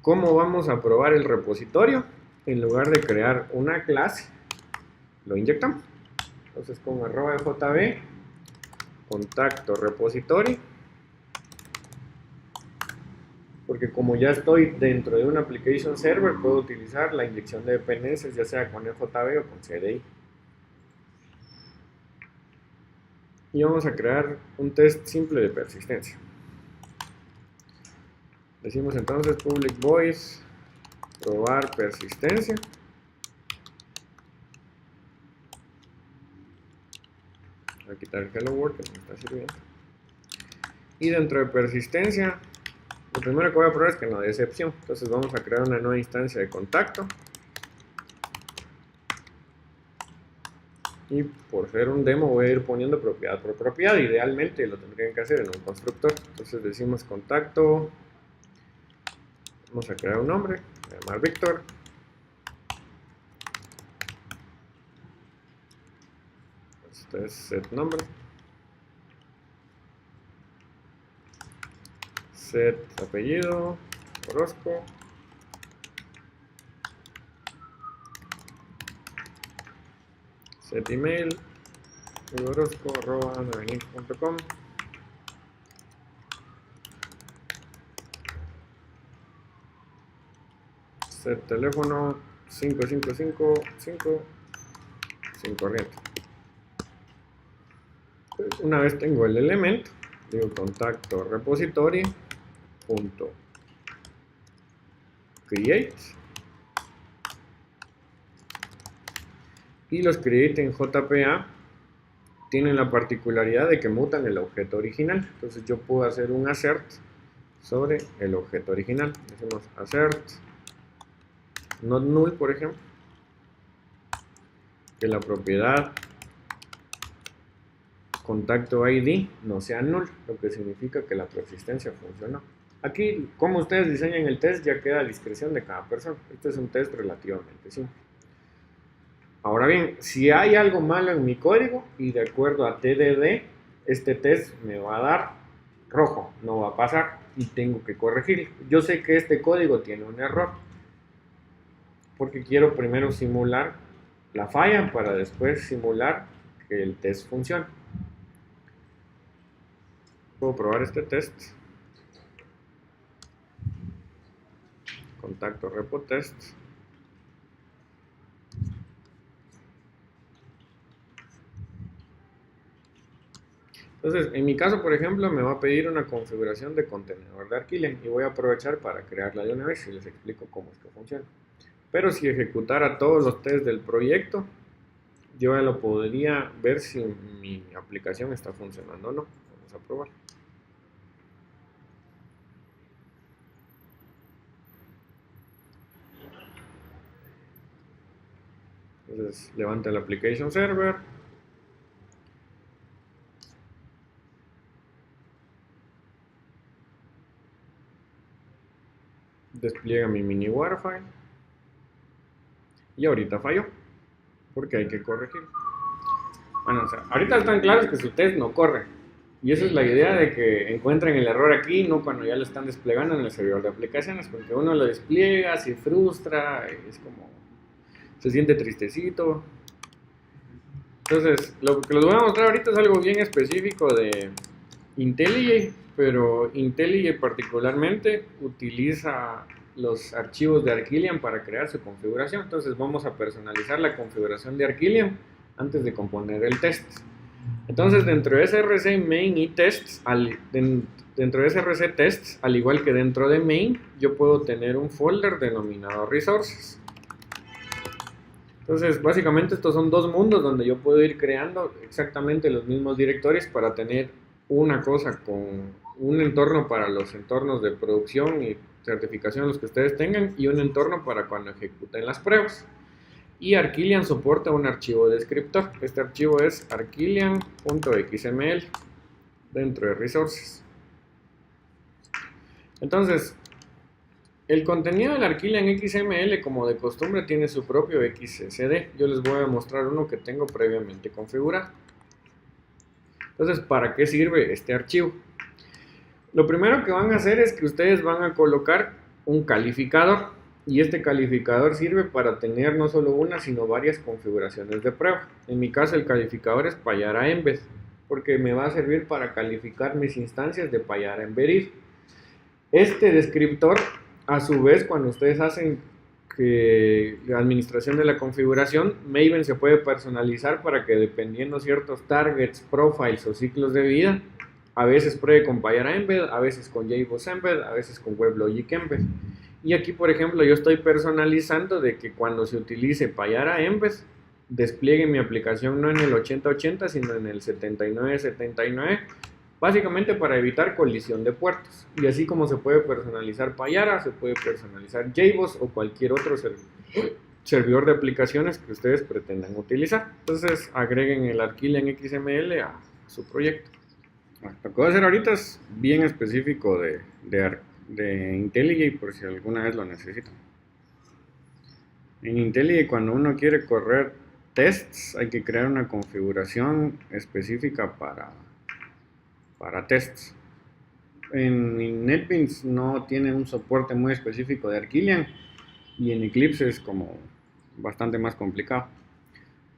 ¿Cómo vamos a probar el repositorio? En lugar de crear una clase, lo inyectamos. Entonces con @jb contacto repository, porque como ya estoy dentro de un application server, puedo utilizar la inyección de dependencias, ya sea con EJB o con CDI. Y vamos a crear un test simple de persistencia. Decimos entonces public voice probar persistencia. Voy a quitar el hello world que no me está sirviendo. Y dentro de persistencia, lo primero que voy a probar es que no dé excepción. Entonces vamos a crear una nueva instancia de contacto. Y por ser un demo voy a ir poniendo propiedad por propiedad. Idealmente lo tendrían que hacer en un constructor. Entonces decimos contacto. Vamos a crear un nombre. Voy a llamar Víctor. Este es set nombre. Set apellido. Orozco. Set email. orozco@navenir.com. Set teléfono 5555 sin corriente. Una vez tengo el elemento, digo contacto repository punto create, y los create en JPA tienen la particularidad de que mutan el objeto original. Entonces yo puedo hacer un assert sobre el objeto original. Decimos assert not null, por ejemplo, que la propiedad contacto ID no sea null, lo que significa que la persistencia funcionó. Aquí, como ustedes diseñan el test, ya queda a discreción de cada persona. Este es un test relativamente simple. Ahora bien, si hay algo malo en mi código y de acuerdo a TDD, este test me va a dar rojo, no va a pasar y tengo que corregir. Yo sé que este código tiene un error porque quiero primero simular la falla para después simular que el test funcione. Puedo probar este test. Contacto repo test. Entonces, en mi caso, por ejemplo, me va a pedir una configuración de contenedor de Arquilian y voy a aprovechar para crearla de una vez y les explico cómo es que funciona. Pero si ejecutara todos los tests del proyecto, yo ya lo podría ver si mi aplicación está funcionando o no. Vamos a probar. Entonces, levanta el application server. Despliega mi mini Warfile. Y ahorita falló, porque hay que corregir. Bueno, o sea, ahorita están claros que su test no corre. Y esa es la idea de que encuentren el error aquí, no cuando ya lo están desplegando en el servidor de aplicaciones, porque uno lo despliega, se frustra, es como, se siente tristecito. Entonces, lo que les voy a mostrar ahorita es algo bien específico de IntelliJ, pero IntelliJ particularmente utiliza los archivos de Arquilian para crear su configuración. Entonces vamos a personalizar la configuración de Arquilian antes de componer el test. Entonces dentro de src main y tests, dentro de src tests, al igual que dentro de main, yo puedo tener un folder denominado resources. Entonces básicamente estos son dos mundos donde yo puedo ir creando exactamente los mismos directorios para tener una cosa con un entorno para los entornos de producción y certificación los que ustedes tengan y un entorno para cuando ejecuten las pruebas. Y Arquilian soporta un archivo descriptor. Este archivo es arquilian.xml dentro de resources. Entonces, el contenido del Arquilian XML, como de costumbre, tiene su propio XSD. Yo les voy a mostrar uno que tengo previamente configurado. Entonces, ¿para qué sirve este archivo? Lo primero que van a hacer es que ustedes van a colocar un calificador. Y este calificador sirve para tener no solo una, sino varias configuraciones de prueba. En mi caso el calificador es Payara Embed, porque me va a servir para calificar mis instancias de Payara Embedded. Este descriptor, a su vez, cuando ustedes hacen la administración de la configuración, Maven se puede personalizar para que, dependiendo ciertos targets, profiles o ciclos de vida, a veces pruebe con Payara Embed, a veces con JBoss Embed, a veces con WebLogic Embed. Y aquí, por ejemplo, yo estoy personalizando de que cuando se utilice Payara Embed, despliegue mi aplicación no en el 8080, sino en el 7979, básicamente para evitar colisión de puertos. Y así como se puede personalizar Payara, se puede personalizar JBoss o cualquier otro servidor de aplicaciones que ustedes pretendan utilizar. Entonces agreguen el Arquillian XML a su proyecto. Bueno, lo que voy a hacer ahorita es bien específico de IntelliJ, por si alguna vez lo necesitan. En IntelliJ, cuando uno quiere correr tests, hay que crear una configuración específica para tests. En NetBeans no tiene un soporte muy específico de Arquillian, y en Eclipse es como bastante más complicado.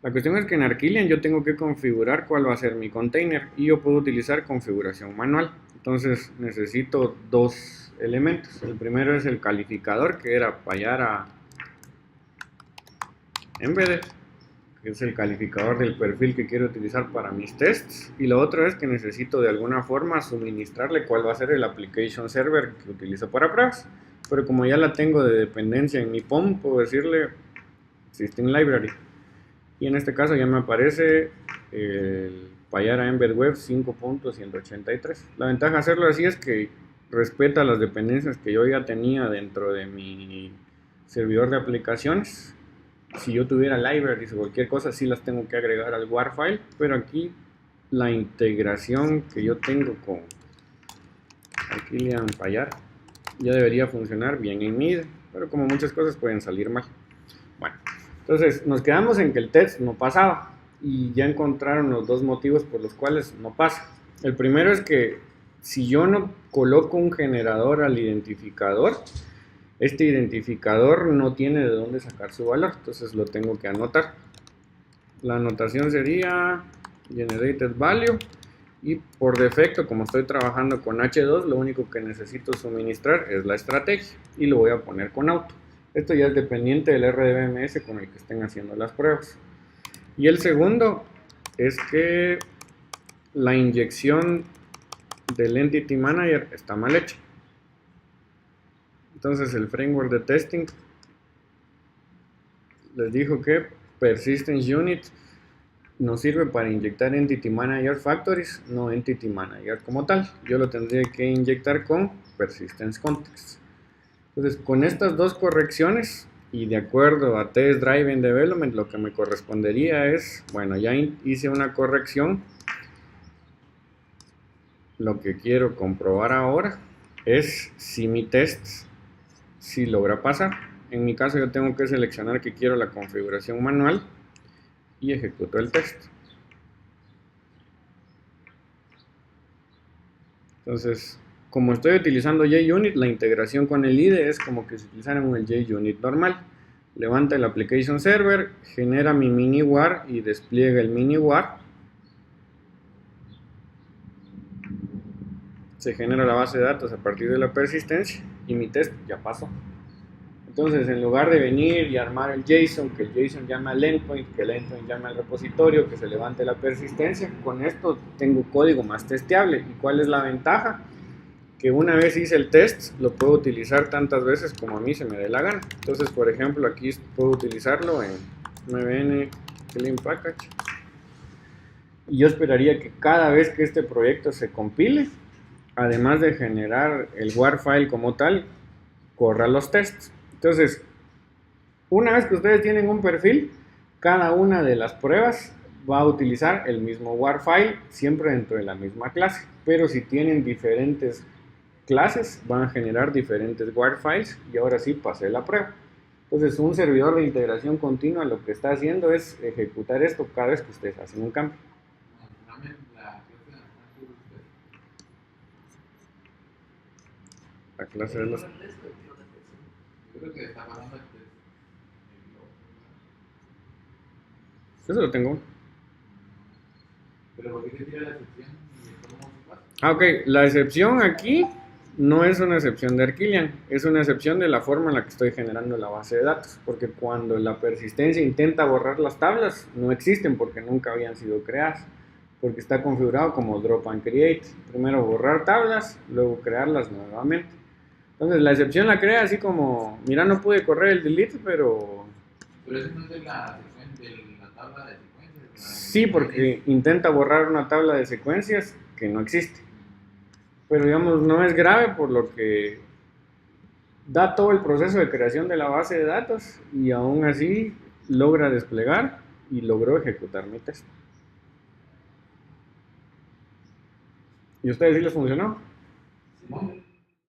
La cuestión es que en Arquillian yo tengo que configurar cuál va a ser mi container, y yo puedo utilizar configuración manual. Entonces necesito dos elementos. El primero es el calificador, que era Payara Embedded, que es el calificador del perfil que quiero utilizar para mis tests. Y lo otro es que necesito de alguna forma suministrarle cuál va a ser el application server que utilizo para pruebas. Pero como ya la tengo de dependencia en mi POM, puedo decirle System Library. Y en este caso ya me aparece el Payara Embed Web 5.183. La ventaja de hacerlo así es que respeta las dependencias que yo ya tenía dentro de mi servidor de aplicaciones. Si yo tuviera libraries o cualquier cosa, sí las tengo que agregar al WAR file, pero aquí la integración que yo tengo con Arquillian Payara ya debería funcionar bien en MIDI, pero como muchas cosas pueden salir mal. Bueno, entonces nos quedamos en que el test no pasaba, y ya encontraron los dos motivos por los cuales no pasa. El primero es que si yo no coloco un generador al identificador, este identificador no tiene de dónde sacar su valor, entonces lo tengo que anotar. La anotación sería generated value, y por defecto, como estoy trabajando con H2, lo único que necesito suministrar es la estrategia, y lo voy a poner con auto. Esto ya es dependiente del RDBMS con el que estén haciendo las pruebas. Y el segundo es que la inyección del Entity Manager está mal hecha. Entonces el framework de testing les dijo que Persistence Unit nos sirve para inyectar Entity Manager Factories, no Entity Manager como tal. Yo lo tendría que inyectar con Persistence Context. Entonces, con estas dos correcciones, y de acuerdo a Test Driven Development, lo que me correspondería es, bueno, ya hice una corrección. Lo que quiero comprobar ahora es si mi test si logra pasar. En mi caso yo tengo que seleccionar que quiero la configuración manual y ejecuto el test. Entonces, como estoy utilizando JUnit, la integración con el IDE es como que si utilizaran el JUnit normal. Levanta el application server, genera mi mini war y despliega el mini war. Se genera la base de datos a partir de la persistencia y mi test ya pasó. Entonces, en lugar de venir y armar el JSON, que el JSON llama al endpoint, que el endpoint llama al repositorio, que se levante la persistencia, con esto tengo código más testeable. ¿Y cuál es la ventaja? Que una vez hice el test, lo puedo utilizar tantas veces como a mí se me dé la gana. Entonces, por ejemplo, aquí puedo utilizarlo en 9N Clean Package. Y yo esperaría que cada vez que este proyecto se compile, además de generar el WAR file como tal, corra los tests. Entonces, una vez que ustedes tienen un perfil, cada una de las pruebas va a utilizar el mismo WAR file, siempre dentro de la misma clase. Pero si tienen diferentes clases, van a generar diferentes WAR files, y ahora sí pasé la prueba. Entonces, un servidor de integración continua lo que está haciendo es ejecutar esto cada vez que ustedes hacen un cambio. La clase de los... creo que está pasando el test. Eso lo tengo. Pero ¿por qué te tira la excepción y cómo se pasa? Ah, ok. La excepción aquí no es una excepción de Arquillian, es una excepción de la forma en la que estoy generando la base de datos, porque cuando la persistencia intenta borrar las tablas, no existen porque nunca habían sido creadas, porque está configurado como drop and create. Primero borrar tablas, luego crearlas nuevamente. Entonces la excepción la crea así como, mira, no pude correr el delete, pero Pero eso no es de la sección de la tabla de secuencias. sí, porque intenta borrar una tabla de secuencias que no existe. Pero digamos, no es grave por lo que da todo el proceso de creación de la base de datos y aún así logra desplegar y logró ejecutar mi test. ¿Y a ustedes sí les funcionó? Simón.